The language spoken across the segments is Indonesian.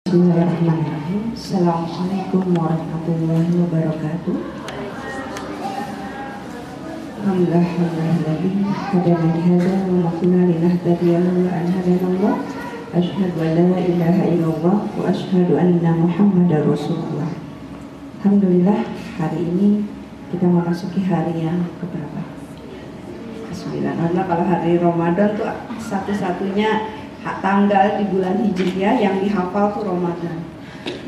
Bismillahirrahmanirrahim. Assalamualaikum warahmatullahi wabarakatuh. Alhamdulillahilladzi hadana li hadza wa ma kunna linahtadiya lawla an hadanallah. Asyhadu an la ilaha illallah wa asyhadu anna Muhammadar Rasulullah. Alhamdulillah, hari ini kita memasuki hari yang keberapa? Ke-9. Karena kalau hari Ramadan tuh satu-satunya hak tanggal di bulan Hijriah yang dihafal tuh Ramadan.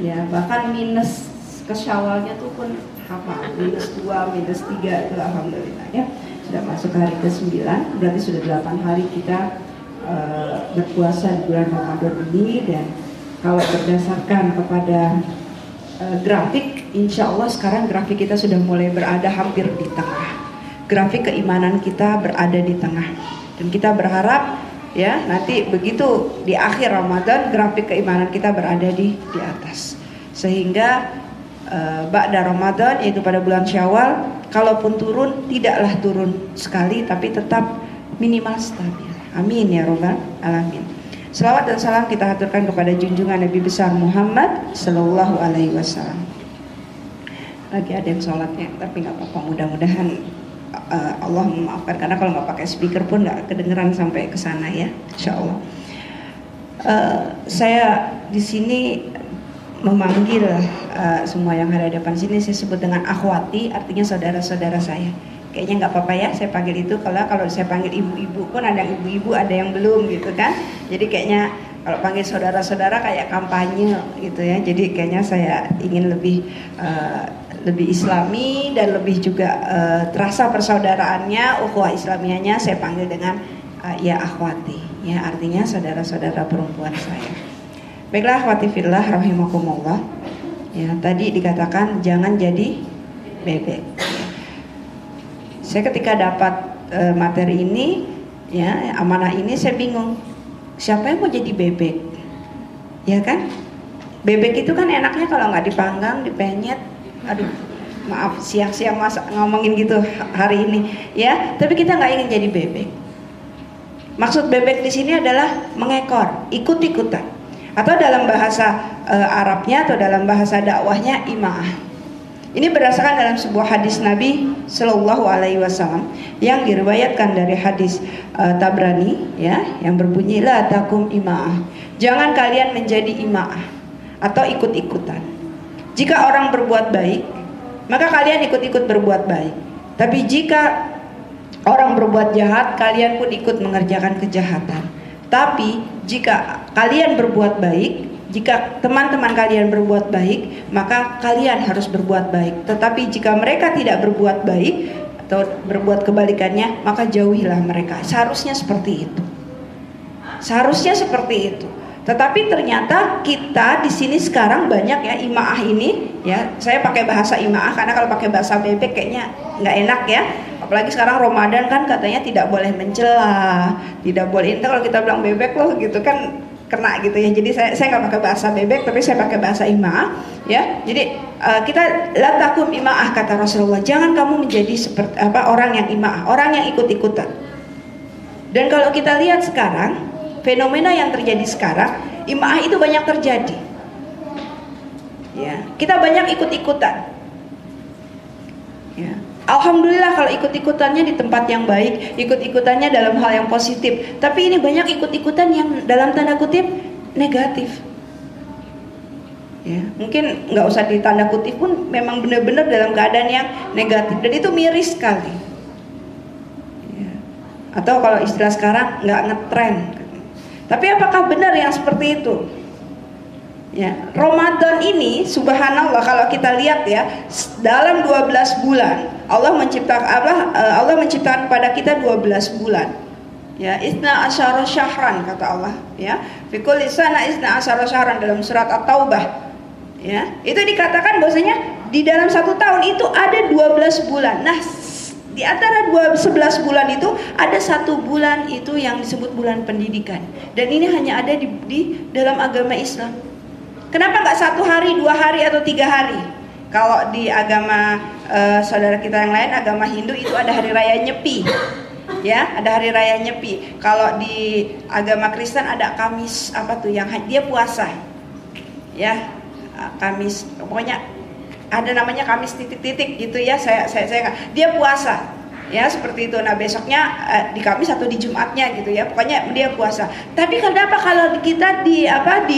Ya, bahkan minus ke Syawalnya tuh pun hafal. -2, -3 itu alhamdulillah ya. Sudah masuk hari ke-9, berarti sudah 8 hari kita berpuasa di bulan Ramadan ini. Dan kalau berdasarkan kepada grafik, insya Allah sekarang grafik kita sudah mulai berada hampir di tengah. Grafik keimanan kita berada di tengah. Dan kita berharap ya nanti begitu di akhir Ramadan grafik keimanan kita berada di atas, sehingga ba'da Ramadan, yaitu pada bulan Syawal, kalaupun turun tidaklah turun sekali tapi tetap minimal stabil. Amin ya robbal alamin. Selawat dan salam kita haturkan kepada junjungan Nabi besar Muhammad Sallallahu Alaihi Wasallam. Lagi ada yang sholatnya, tapi nggak apa-apa, mudah-mudahan Allah memaafkan, karena kalau nggak pakai speaker pun nggak kedengeran sampai ke sana ya, insya Allah. Saya di sini memanggil semua yang ada di depan sini, saya sebut dengan akhwati, artinya saudara-saudara saya. Kayaknya nggak apa-apa ya saya panggil itu, kalau saya panggil ibu-ibu pun ada yang ibu-ibu, ada yang belum gitu kan. Jadi kayaknya kalau panggil saudara-saudara kayak kampanye gitu ya. Jadi kayaknya saya ingin lebih islami dan lebih juga terasa persaudaraannya, ukhuwah islamiyahnya, saya panggil dengan ya akhwati, ya artinya saudara-saudara perempuan saya. Baiklah akhwati fillah rahimakumullah. Ya, tadi dikatakan jangan jadi bebek. Saya ketika dapat materi ini, ya amanah ini, saya bingung. Siapa yang mau jadi bebek? Ya kan? Bebek itu kan enaknya kalau nggak dipanggang, dipenyet. Aduh, maaf siang-siang masak ngomongin gitu hari ini, ya. Tapi kita nggak ingin jadi bebek. Maksud bebek di sini adalah mengekor, ikut-ikutan, atau dalam bahasa Arabnya atau dalam bahasa dakwahnya ima'ah. Ini berdasarkan dalam sebuah hadis Nabi Sallallahu Alaihi Wasallam yang diriwayatkan dari hadis Tabrani, ya, yang berbunyi la takum ima'ah. Jangan kalian menjadi ima'ah atau ikut-ikutan. Jika orang berbuat baik, maka kalian ikut-ikut berbuat baik. Tapi jika orang berbuat jahat, kalian pun ikut mengerjakan kejahatan. Tapi jika kalian berbuat baik, jika teman-teman kalian berbuat baik, maka kalian harus berbuat baik. Tetapi jika mereka tidak berbuat baik atau berbuat kebalikannya, maka jauhilah mereka. Seharusnya seperti itu. Seharusnya seperti itu. Tetapi ternyata kita di sini sekarang banyak ya ima'ah ini, ya. Saya pakai bahasa ima'ah karena kalau pakai bahasa bebek kayaknya nggak enak ya. Apalagi sekarang Ramadan kan katanya tidak boleh mencela, tidak boleh. Itu kalau kita bilang bebek loh gitu kan kena gitu ya. Jadi saya nggak pakai bahasa bebek, tapi saya pakai bahasa ima'ah ya. Jadi kita la takum ima'ah, kata Rasulullah. Jangan kamu menjadi seperti orang yang ima'ah, orang yang ikut-ikutan. Dan kalau kita lihat sekarang, fenomena yang terjadi sekarang, ima'ah itu banyak terjadi. Ya, kita banyak ikut-ikutan. Ya. Alhamdulillah kalau ikut-ikutannya di tempat yang baik, ikut-ikutannya dalam hal yang positif. Tapi ini banyak ikut-ikutan yang dalam tanda kutip negatif. Ya, mungkin nggak usah ditanda kutip pun, memang benar-benar dalam keadaan yang negatif, dan itu miris sekali. Ya. Atau kalau istilah sekarang nggak ngetren. Tapi apakah benar yang seperti itu? Ya, Ramadan ini subhanallah kalau kita lihat ya, dalam 12 bulan Allah menciptakan pada kita 12 bulan. Ya, isna asyara syahran kata Allah, ya. Fi kulli sana isna asyara syahran dalam surat At-Taubah. Ya, itu dikatakan bahwasanya di dalam 1 tahun itu ada 12 bulan. Nah, di antara 11 bulan itu ada 1 bulan itu yang disebut bulan pendidikan. Dan ini hanya ada di dalam agama Islam. Kenapa nggak 1 hari, 2 hari, atau 3 hari? Kalau di agama saudara kita yang lain, agama Hindu itu ada hari raya Nyepi. Ya, ada hari raya Nyepi. Kalau di agama Kristen ada Kamis yang dia puasa. ya, Kamis, pokoknya ada namanya Kamis titik-titik gitu ya, dia puasa ya seperti itu. Nah besoknya di Kamis atau di Jumatnya gitu ya, pokoknya dia puasa. Tapi kenapa kalau kita di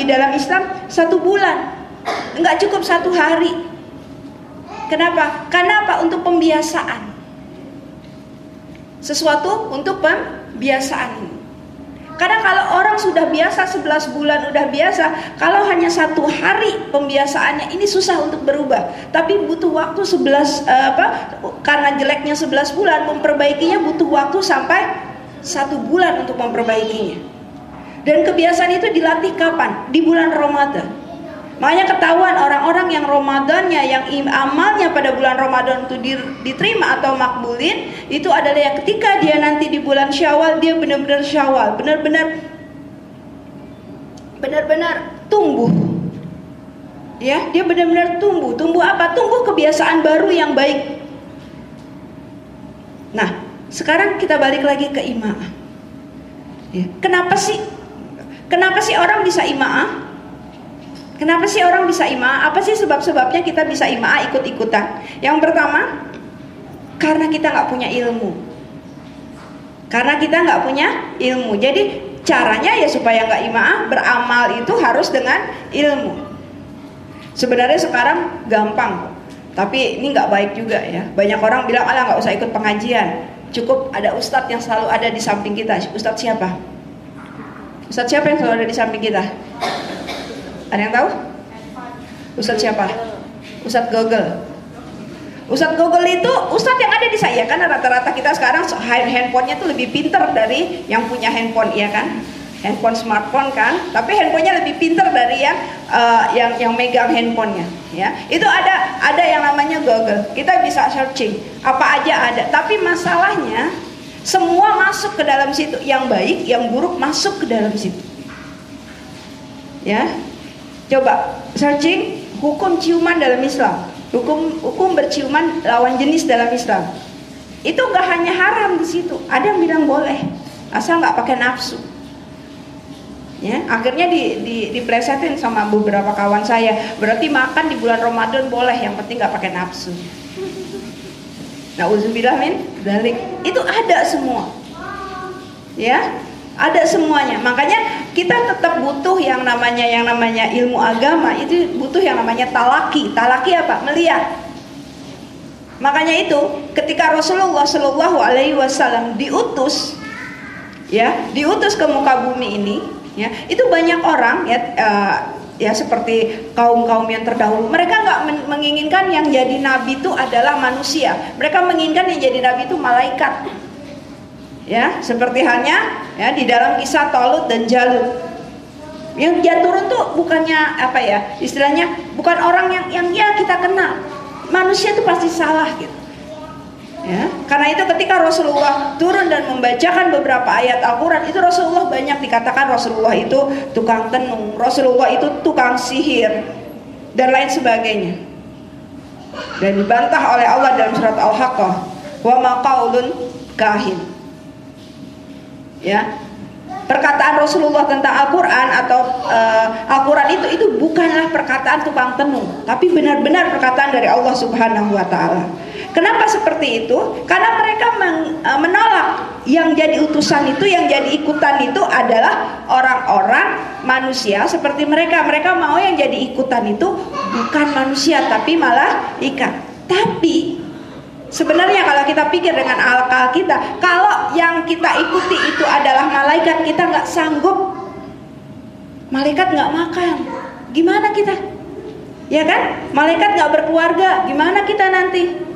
dalam Islam 1 bulan, nggak cukup 1 hari? Kenapa? Karena apa? Untuk pembiasaan, sesuatu untuk pembiasaan. Karena kalau orang sudah biasa 11 bulan udah biasa, kalau hanya 1 hari pembiasaannya ini susah untuk berubah. Tapi butuh waktu karena jeleknya 11 bulan, memperbaikinya butuh waktu sampai 1 bulan untuk memperbaikinya. Dan kebiasaan itu dilatih kapan? Di bulan Ramadan. Makanya ketahuan orang-orang yang Ramadannya, yang amalnya pada bulan Ramadan itu diterima atau makbulin, itu adalah yang ketika dia nanti di bulan Syawal, dia benar-benar Syawal, benar-benar tumbuh. Ya, dia benar-benar tumbuh. Tumbuh apa? Tumbuh kebiasaan baru yang baik. Nah, sekarang kita balik lagi ke ima'ah. Ya, kenapa sih orang bisa ima'ah? Kenapa sih orang bisa ima'ah? Apa sih sebab-sebabnya kita bisa ima'ah ikut-ikutan? Yang pertama, karena kita nggak punya ilmu. Jadi caranya ya supaya nggak ima'ah, beramal itu harus dengan ilmu. Sebenarnya sekarang gampang, tapi ini nggak baik juga ya. Banyak orang bilang, alah nggak usah ikut pengajian, cukup ada ustadz yang selalu ada di samping kita. Ustadz siapa? Ustadz siapa yang selalu ada di samping kita? Ada yang tahu? Ustadz siapa? Ustadz Google. Ustadz Google itu ustadz yang ada di saya, karena rata-rata kita sekarang handphonenya tuh lebih pintar dari yang punya handphone, ya kan? Handphone smartphone kan, tapi handphonenya lebih pintar dari yang megang handphonenya. Ya, itu ada yang namanya Google. Kita bisa searching apa aja ada. Tapi masalahnya semua masuk ke dalam situ, yang baik, yang buruk masuk ke dalam situ. Ya. Coba searching hukum ciuman dalam Islam, hukum berciuman lawan jenis dalam Islam. Itu nggak hanya haram di situ, ada yang bilang boleh, asal nggak pakai nafsu. Ya, akhirnya diplesetin sama beberapa kawan saya. Berarti makan di bulan Ramadan boleh, yang penting nggak pakai nafsu. Nauzubillah min dzalik. Itu ada semua. Ya. Ada semuanya. Makanya kita tetap butuh yang namanya ilmu agama, itu butuh yang namanya talaki. Talaki apa? Melihat. Makanya itu ketika Rasulullah Shallallahu Alaihi Wasallam diutus ke muka bumi ini, ya, itu banyak orang ya seperti kaum yang terdahulu, mereka nggak menginginkan yang jadi nabi itu adalah manusia. Mereka menginginkan yang jadi nabi itu malaikat. Ya, seperti halnya ya di dalam kisah Talut dan Jalut. Yang dia turun tuh bukannya istilahnya bukan orang yang kita kenal. Manusia itu pasti salah gitu. Ya, karena itu ketika Rasulullah turun dan membacakan beberapa ayat Al-Qur'an, itu Rasulullah banyak dikatakan Rasulullah itu tukang tenung, Rasulullah itu tukang sihir dan lain sebagainya. Dan dibantah oleh Allah dalam surat Al-Haqqah, wa ma qaulun kahin. Ya, perkataan Rasulullah tentang Al-Quran atau Al-Quran itu bukanlah perkataan tukang tenung, tapi benar-benar perkataan dari Allah Subhanahu Wa Taala. Kenapa seperti itu? Karena mereka menolak yang jadi utusan itu, yang jadi ikutan itu adalah orang-orang manusia seperti mereka. Mereka mau yang jadi ikutan itu bukan manusia, tapi malah ikan. Tapi sebenarnya kalau kita pikir dengan akal kita, kalau yang kita ikuti itu adalah malaikat, kita nggak sanggup. Malaikat nggak makan, gimana kita? Ya kan? Malaikat nggak berkeluarga, gimana kita nanti?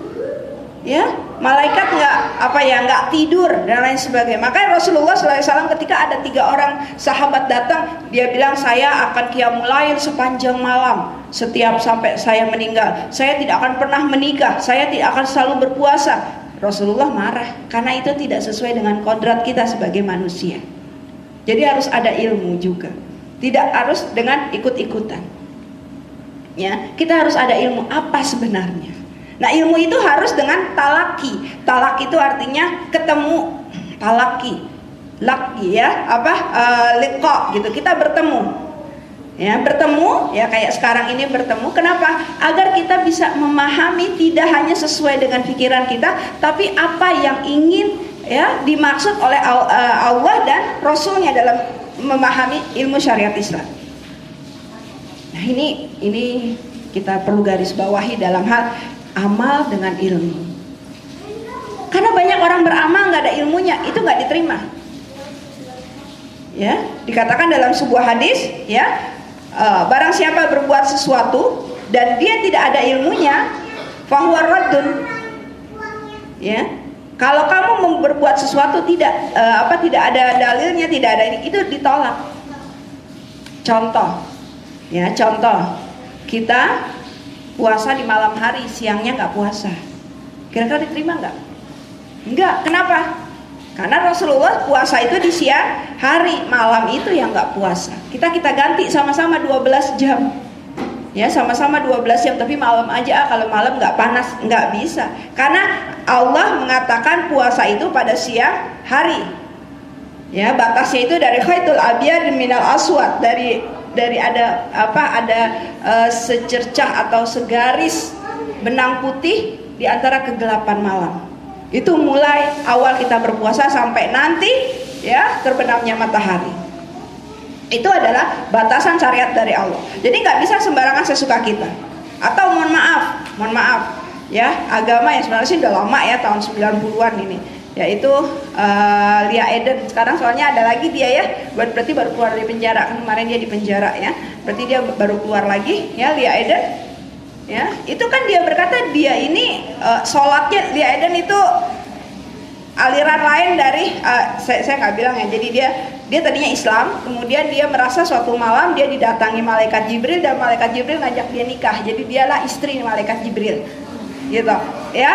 Ya, malaikat nggak tidur dan lain sebagainya. Makanya Rasulullah SAW ketika ada 3 orang sahabat datang, dia bilang, saya akan qiyamul lail sepanjang malam setiap sampai saya meninggal. Saya tidak akan pernah menikah, saya tidak akan selalu berpuasa. Rasulullah marah karena itu tidak sesuai dengan kodrat kita sebagai manusia. Jadi harus ada ilmu juga, tidak harus dengan ikut-ikutan. Ya, kita harus ada ilmu apa sebenarnya. Nah, ilmu itu harus dengan talaki. Talaki itu artinya ketemu. Talaki, laki ya, liqa gitu. Kita bertemu. Ya, bertemu ya kayak sekarang ini bertemu. Kenapa? Agar kita bisa memahami tidak hanya sesuai dengan pikiran kita, tapi apa yang ingin ya dimaksud oleh Allah dan Rasulnya dalam memahami ilmu syariat Islam. Nah, ini kita perlu garis bawahi dalam hal amal dengan ilmu. Karena banyak orang beramal nggak ada ilmunya, itu nggak diterima. Ya, dikatakan dalam sebuah hadis, ya. Barang siapa berbuat sesuatu dan dia tidak ada ilmunya, fahuwa raddun. Ya, kalau kamu berbuat sesuatu tidak ada dalilnya, tidak ada ini, itu ditolak. Contoh, ya contoh, kita puasa di malam hari, siangnya nggak puasa, kira-kira diterima nggak? Enggak. Kenapa? Karena Rasulullah puasa itu di siang hari, malam itu yang nggak puasa. Kita ganti sama-sama 12 jam. Ya, sama-sama 12 jam, tapi malam aja, kalau malam nggak panas, nggak bisa. Karena Allah mengatakan puasa itu pada siang hari. Ya, batasnya itu dari khaitul abyad minal aswad, dari ada secercah atau segaris benang putih di antara kegelapan malam. Itu mulai awal kita berpuasa sampai nanti ya terbenamnya matahari. Itu adalah batasan syariat dari Allah. Jadi nggak bisa sembarangan sesuka kita. Atau mohon maaf ya, agama yang sebenarnya sih udah lama ya, tahun 90-an ini, yaitu Lia Eden. Sekarang soalnya ada lagi dia ya, berarti baru keluar dari penjara. Kemarin dia di penjara ya, berarti dia baru keluar lagi ya, Lia Eden. Ya, itu kan dia berkata dia ini sholatnya, Lia Eden itu aliran lain dari saya nggak bilang ya. Jadi dia tadinya Islam, kemudian dia merasa suatu malam dia didatangi malaikat Jibril dan malaikat Jibril ngajak dia nikah. Jadi dialah istri malaikat Jibril, gitu. Ya,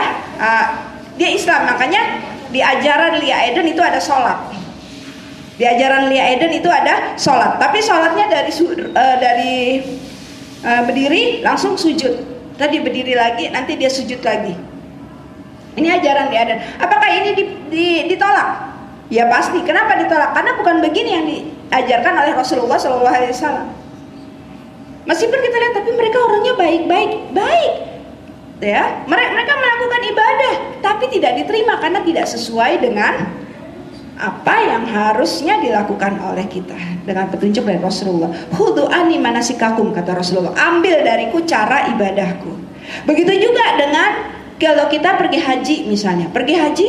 dia Islam, makanya di ajaran Lia Eden itu ada sholat. Di ajaran Lia Eden itu ada sholat, tapi sholatnya dari berdiri langsung sujud, tadi berdiri lagi, nanti dia sujud lagi. Ini ajaran dia ada. Apakah ini ditolak? Ya pasti. Kenapa ditolak? Karena bukan begini yang diajarkan oleh Rasulullah SAW. Meskipun kita lihat, tapi mereka orangnya baik. Ya, mereka melakukan ibadah, tapi tidak diterima karena tidak sesuai dengan apa yang harusnya dilakukan oleh kita dengan petunjuk dari Rasulullah. Khudhu anni manasikakum, kata Rasulullah, ambil dariku cara ibadahku. Begitu juga dengan kalau kita pergi haji misalnya, pergi haji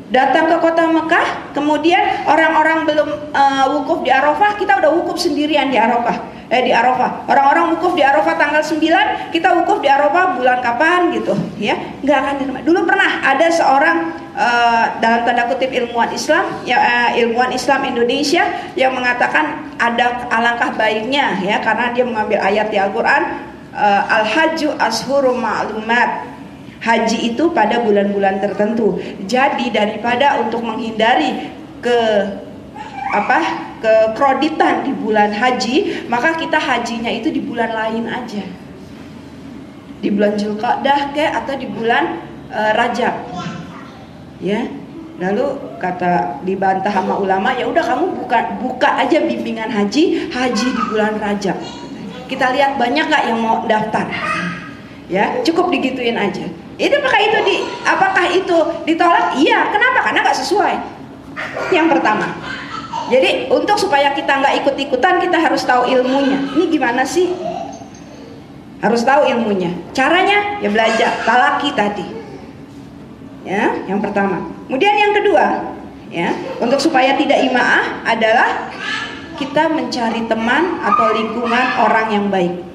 datang ke kota Mekah, kemudian orang-orang belum wukuf di Arafah, kita udah wukuf sendirian di Arafah. Di Arafah. Orang-orang wukuf di Arafah tanggal 9, kita wukuf di Arafah bulan kapan gitu, ya. Nggak akan diterima. Dulu pernah ada seorang dalam tanda kutip ilmuwan Islam, ya, ilmuwan Islam Indonesia yang mengatakan ada alangkah baiknya ya, karena dia mengambil ayat di Al-Qur'an, al-hajju ashhurum ma'lumat. Haji itu pada bulan-bulan tertentu. Jadi daripada untuk menghindari kekreditan di bulan haji, maka kita hajinya itu di bulan lain aja, di bulan Zulqa'dah atau di bulan Rajab, ya. Lalu dibantah sama ulama, ya udah kamu buka aja bimbingan haji di bulan Rajab. Kita lihat banyak nggak yang mau daftar, ya, cukup digituin aja. Apakah itu ditolak? Iya. Kenapa? Karena nggak sesuai. Yang pertama. Jadi untuk supaya kita nggak ikut-ikutan, kita harus tahu ilmunya. Ini gimana sih? Harus tahu ilmunya. Caranya ya belajar talaki tadi. Ya, yang pertama. Kemudian yang kedua, ya, untuk supaya tidak imaah adalah kita mencari teman atau lingkungan orang yang baik.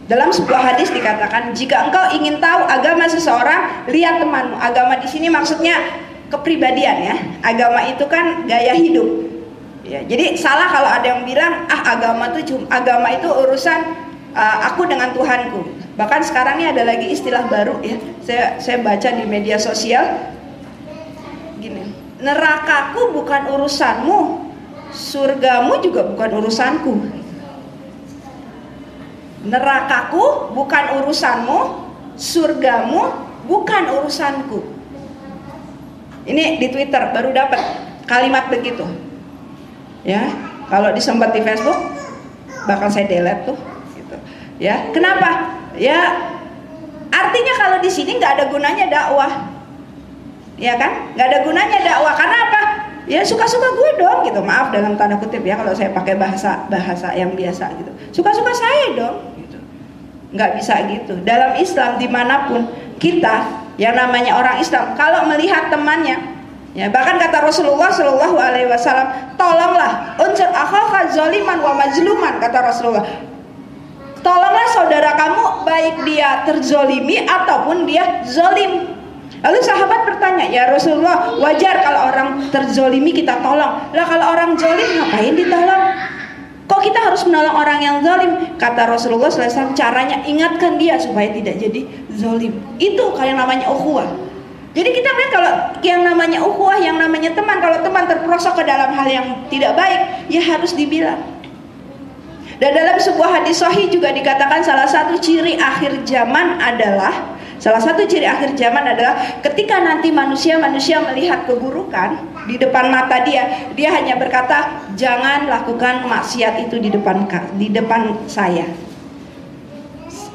Dalam sebuah hadis dikatakan, jika engkau ingin tahu agama seseorang, lihat temanmu. Agama di sini maksudnya kepribadian ya. Agama itu kan gaya hidup. Ya, jadi salah kalau ada yang bilang agama itu urusan aku dengan Tuhanku. Bahkan sekarang ini ada lagi istilah baru ya. Saya baca di media sosial gini, nerakaku bukan urusanmu, surgamu juga bukan urusanku. Nerakaku bukan urusanmu, surgamu bukan urusanku. Ini di Twitter baru dapat kalimat begitu. Ya, kalau disempat di Facebook bakal saya delete tuh gitu. Ya, kenapa? Ya artinya kalau di sini nggak ada gunanya dakwah. Ya kan? Nggak ada gunanya dakwah karena apa? Ya suka-suka gue dong gitu. Maaf dalam tanda kutip ya kalau saya pakai bahasa yang biasa gitu. Suka-suka saya dong gitu. Nggak bisa gitu. Dalam Islam dimanapun kita yang namanya orang Islam kalau melihat temannya, ya bahkan kata Rasulullah Shallallahu Alaihi Wasallam, tolonglah unsur akhaka zaliman wa majluman, kata Rasulullah. Tolonglah saudara kamu baik dia terzolimi ataupun dia zolim. Lalu sahabat bertanya, ya Rasulullah, wajar kalau orang terzolimi kita tolong. Lah kalau orang zolim ngapain ditolong? Kok kita harus menolong orang yang zolim? Kata Rasulullah SAW, caranya ingatkan dia supaya tidak jadi zolim. Itu kayak namanya ukhuwah. Jadi kita lihat kalau yang namanya ukhuwah, yang namanya teman, kalau teman terperosok ke dalam hal yang tidak baik, ya harus dibilang. Dan dalam sebuah hadis sahih juga dikatakan salah satu ciri akhir zaman adalah ketika nanti manusia melihat keburukan di depan mata dia hanya berkata, jangan lakukan maksiat itu di depan saya.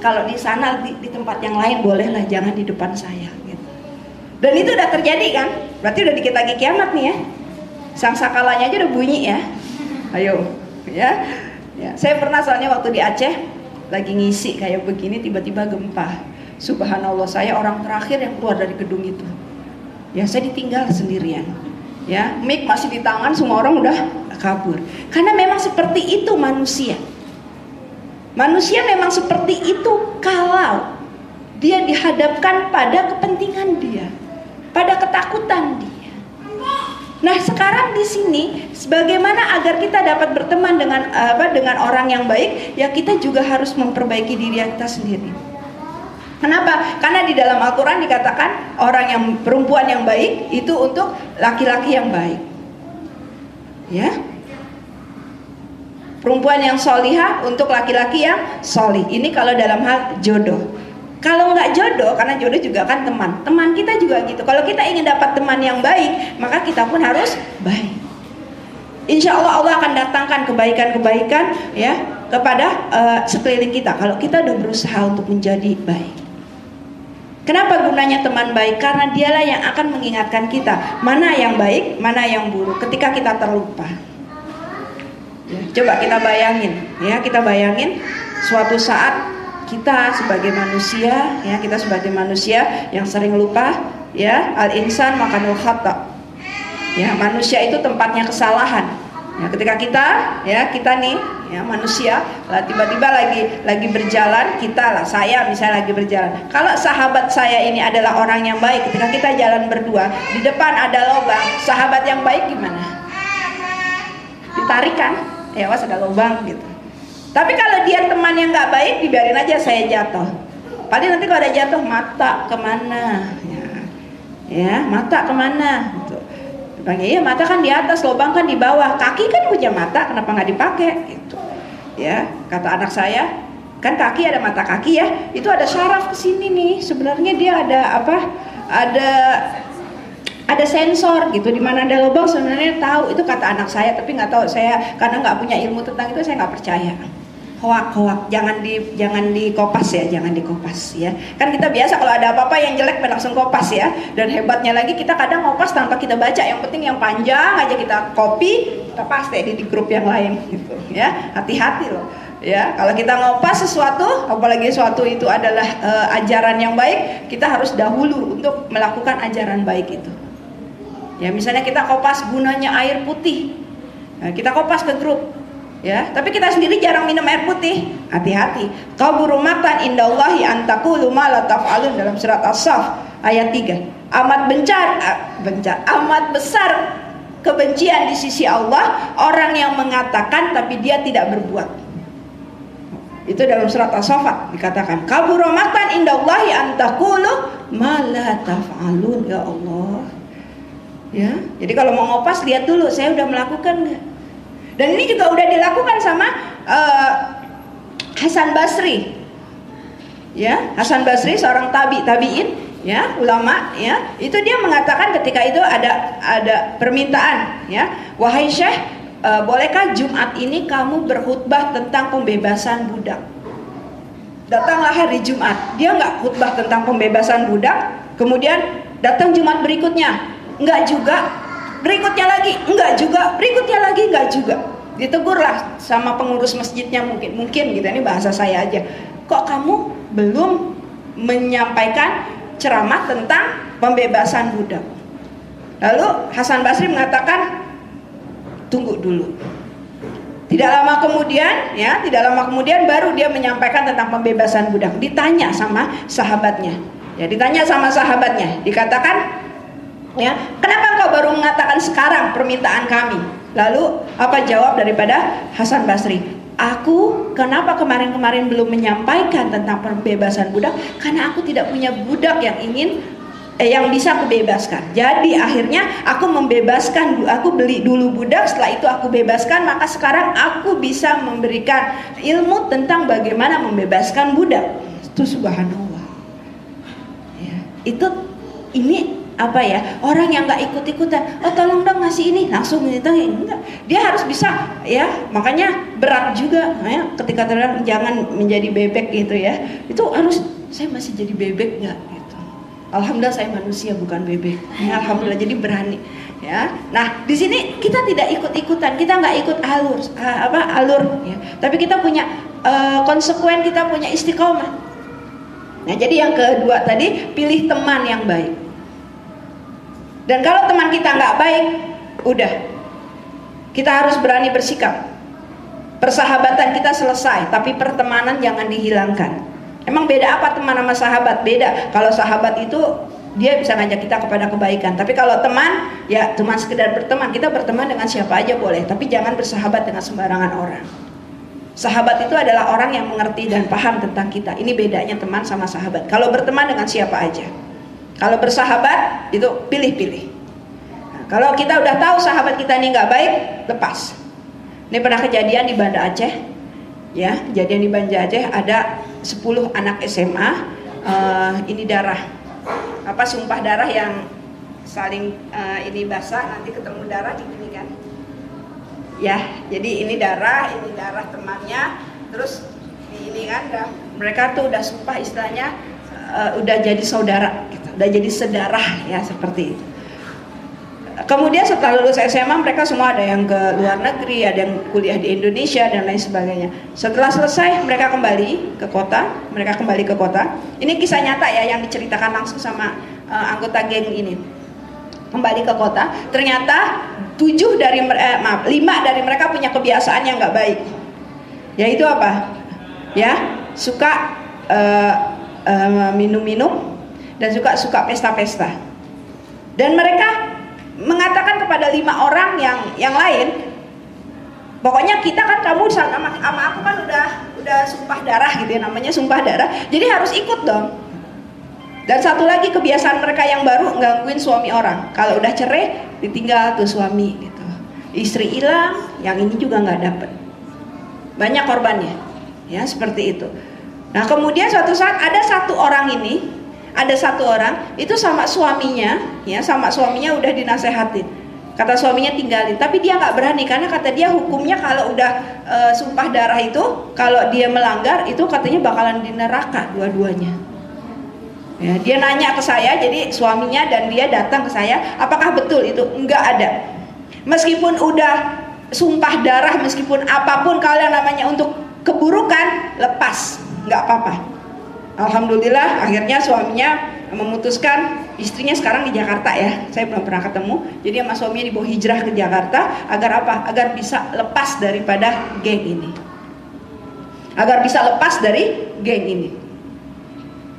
Kalau di sana di tempat yang lain bolehlah, jangan di depan saya gitu. Dan itu udah terjadi kan? Berarti udah dikit lagi kiamat nih ya. Sangsakalanya aja udah bunyi ya. Ayo ya. Saya pernah soalnya waktu di Aceh lagi ngisi kayak begini, tiba-tiba gempa. Subhanallah, saya orang terakhir yang keluar dari gedung itu. Ya, saya ditinggal sendirian. Ya, mic masih di tangan, semua orang udah kabur. Karena memang seperti itu manusia. Manusia memang seperti itu kalau dia dihadapkan pada kepentingan dia, pada ketakutan dia. Nah, sekarang di sini, bagaimana agar kita dapat berteman dengan orang yang baik? Ya, kita juga harus memperbaiki diri kita sendiri. Kenapa? Karena di dalam Al-Quran dikatakan perempuan yang baik itu untuk laki-laki yang baik. Ya, perempuan yang solihah untuk laki-laki yang solih. Ini kalau dalam hal jodoh. Kalau nggak jodoh, karena jodoh juga kan teman kita juga gitu. Kalau kita ingin dapat teman yang baik, maka kita pun harus baik. Insya Allah Allah akan datangkan kebaikan-kebaikan ya kepada sekeliling kita. Kalau kita udah berusaha untuk menjadi baik. Kenapa gunanya teman baik? Karena dialah yang akan mengingatkan kita mana yang baik, mana yang buruk ketika kita terlupa. Ya, coba kita bayangin suatu saat kita sebagai manusia yang sering lupa, ya, al-insan makanul khata. Ya, manusia itu tempatnya kesalahan. Ya, ketika kita nih ya manusia lah tiba-tiba lagi berjalan, saya misalnya lagi berjalan. Kalau sahabat saya ini adalah orang yang baik, ketika kita jalan berdua, di depan ada lubang, sahabat yang baik gimana? Ditarik kan? Ya, was ada lubang gitu. Tapi kalau dia teman yang nggak baik, dibiarin aja saya jatuh. Paling nanti kalau ada jatuh, mata kemana? Ya, mata kemana? Gitu. Iya, mata kan di atas, lubang kan di bawah. Kaki kan punya mata, kenapa nggak dipakai? Gitu. Ya, kata anak saya, kan kaki ada mata kaki ya, itu ada syaraf ke sini nih. Sebenarnya dia ada apa? Ada sensor gitu, di mana ada lubang sebenarnya tahu. Itu kata anak saya, tapi nggak tahu, saya karena nggak punya ilmu tentang itu, saya nggak percaya. Hoak, jangan dikopas ya, jangan dikopas ya. Kan kita biasa kalau ada apa-apa yang jelek langsung kopas ya. Dan hebatnya lagi kita kadang ngopas tanpa kita baca. Yang penting yang panjang aja kita copy, kita paste di grup yang lain gitu ya. Hati-hati loh. Ya, kalau kita ngopas sesuatu, apalagi sesuatu itu adalah ajaran yang baik, kita harus dahulu untuk melakukan ajaran baik itu. Ya, misalnya kita kopas gunanya air putih, nah, kita kopas ke grup. Ya, tapi kita sendiri jarang minum air putih. Hati-hati. Kaburu maqtan indallahi an taqulu ma la taf'alun, dalam surat As-Saff ayat 3. Amat besar kebencian di sisi Allah orang yang mengatakan tapi dia tidak berbuat. Itu dalam surat As-Saff dikatakan, kaburu maqtan indallahi an taqulu ma la taf'alun. Ya Allah. Ya, jadi kalau mau ngopas lihat dulu saya udah melakukan enggak? Dan ini juga udah dilakukan sama Hasan Basri. Ya, Hasan Basri seorang tabi'in, ya, ulama, ya. Itu dia mengatakan ketika itu ada permintaan, ya. Wahai Syekh, bolehkah Jumat ini kamu berkhutbah tentang pembebasan budak? Datanglah hari Jumat, dia nggak khutbah tentang pembebasan budak. Kemudian datang Jumat berikutnya, nggak juga. Berikutnya lagi, nggak juga. Berikutnya lagi, nggak juga. Ditegurlah sama pengurus masjidnya, mungkin gitu, ini bahasa saya aja. Kok kamu belum menyampaikan ceramah tentang pembebasan budak? Lalu Hasan Basri mengatakan, tunggu dulu. Tidak lama kemudian baru dia menyampaikan tentang pembebasan budak. Ditanya sama sahabatnya. Dikatakan, ya, kenapa engkau baru mengatakan sekarang permintaan kami? Lalu apa jawab daripada Hasan Basri? Aku kenapa kemarin-kemarin belum menyampaikan tentang pembebasan budak? Karena aku tidak punya budak yang bisa aku bebaskan. Jadi akhirnya aku beli dulu budak, setelah itu aku bebaskan, maka sekarang aku bisa memberikan ilmu tentang bagaimana membebaskan budak. Itu subhanallah. Ya, ini apa ya? Orang yang nggak ikut-ikutan, oh tolong dong ngasih ini, langsung ngitungin, enggak. Dia harus bisa, ya. Makanya berat juga, ya, ketika terang jangan menjadi bebek gitu ya. Itu harus, saya masih jadi bebek nggak? Alhamdulillah saya manusia bukan bebek. Ya, alhamdulillah, jadi berani. Ya, nah di sini kita tidak ikut-ikutan, kita nggak ikut alur, ya. Tapi kita punya konsekuen, kita punya istiqomah. Nah jadi yang kedua tadi, pilih teman yang baik. Dan kalau teman kita nggak baik, udah, kita harus berani bersikap. Persahabatan kita selesai, tapi pertemanan jangan dihilangkan. Emang beda apa teman sama sahabat? Beda. Kalau sahabat itu dia bisa ngajak kita kepada kebaikan. Tapi kalau teman, ya teman sekedar berteman. Kita berteman dengan siapa aja boleh, tapi jangan bersahabat dengan sembarangan orang. Sahabat itu adalah orang yang mengerti dan paham tentang kita. Ini bedanya teman sama sahabat. Kalau berteman dengan siapa aja. Kalau bersahabat itu pilih-pilih. Nah, kalau kita udah tahu sahabat kita ini nggak baik, lepas. Ini pernah kejadian di Banda Aceh. Ya, kejadian di Banda Aceh ada 10 anak SMA, ini darah, sumpah darah yang saling ini basah, nanti ketemu darah di sini kan, ya, jadi ini darah temannya, terus ini kan, mereka tuh udah sumpah istilahnya, udah jadi saudara, gitu. Udah jadi sedarah ya seperti itu. Kemudian setelah lulus SMA mereka semua ada yang ke luar negeri, ada yang kuliah di Indonesia dan lain sebagainya. Setelah selesai mereka kembali ke kota. Ini kisah nyata ya yang diceritakan langsung sama anggota geng ini. Kembali ke kota, ternyata 5 dari mereka punya kebiasaan yang nggak baik. Yaitu apa? Ya, suka minum-minum dan suka pesta-pesta. Dan mereka mengatakan kepada 5 orang yang lain, pokoknya kita kan, kamu sama aku kan udah sumpah darah gitu ya, namanya sumpah darah, jadi harus ikut dong. Dan satu lagi kebiasaan mereka yang baru, gangguin suami orang. Kalau udah cerai ditinggal tuh suami gitu, istri hilang, yang ini juga nggak dapet, banyak korbannya ya, seperti itu. Nah kemudian suatu saat ada satu orang itu sama suaminya udah dinasehatin, kata suaminya tinggalin, tapi dia nggak berani karena kata dia hukumnya kalau udah sumpah darah itu, kalau dia melanggar itu katanya bakalan di neraka dua-duanya. Ya, dia nanya ke saya, jadi suaminya dan dia datang ke saya, apakah betul itu? Enggak ada. Meskipun udah sumpah darah, meskipun apapun, kalau namanya untuk keburukan, lepas, nggak apa-apa. Alhamdulillah akhirnya suaminya memutuskan, istrinya sekarang di Jakarta ya, saya belum pernah ketemu, jadi sama suaminya dibawa hijrah ke Jakarta. Agar apa? Agar bisa lepas daripada geng ini,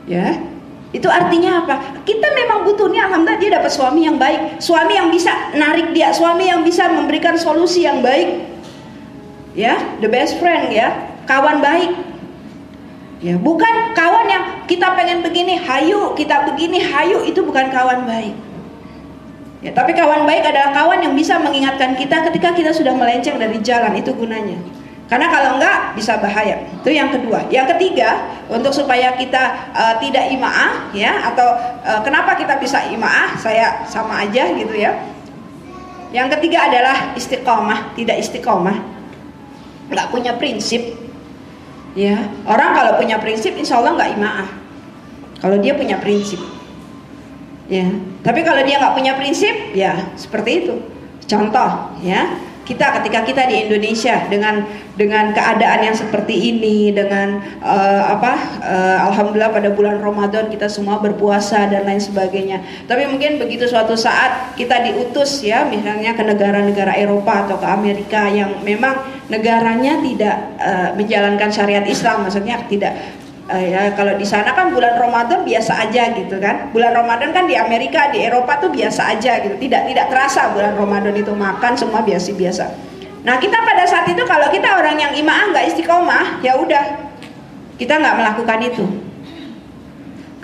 ya. Itu artinya apa? Kita memang butuhnya, alhamdulillah dia dapat suami yang baik, suami yang bisa narik dia, suami yang bisa memberikan solusi yang baik, ya, the best friend ya, kawan baik. Ya, bukan kawan yang kita pengen begini, hayu, kita begini, hayu, itu bukan kawan baik. Ya, tapi kawan baik adalah kawan yang bisa mengingatkan kita ketika kita sudah melenceng dari jalan, itu gunanya. Karena kalau enggak bisa bahaya. Itu yang kedua. Yang ketiga, untuk supaya kita tidak imaah ya, atau kenapa kita bisa imaah, saya sama aja gitu ya. Yang ketiga adalah istiqomah, tidak istiqomah, nggak punya prinsip. Ya, orang kalau punya prinsip, insya Allah nggak imaah. Kalau dia punya prinsip, ya. Tapi kalau dia nggak punya prinsip, ya seperti itu. Contoh, ya, ketika kita di Indonesia dengan keadaan yang seperti ini, dengan alhamdulillah pada bulan Ramadan kita semua berpuasa dan lain sebagainya. Tapi mungkin begitu suatu saat kita diutus, ya, misalnya ke negara-negara Eropa atau ke Amerika yang memang negaranya tidak menjalankan syariat Islam, maksudnya tidak. Ya, kalau di sana kan bulan Ramadan biasa aja gitu kan. Bulan Ramadan kan di Amerika, di Eropa tuh biasa aja gitu. Tidak terasa bulan Ramadan itu, makan semua biasa-biasa. Nah, kita pada saat itu kalau kita orang yang imaah nggak istiqomah, ya udah kita nggak melakukan itu.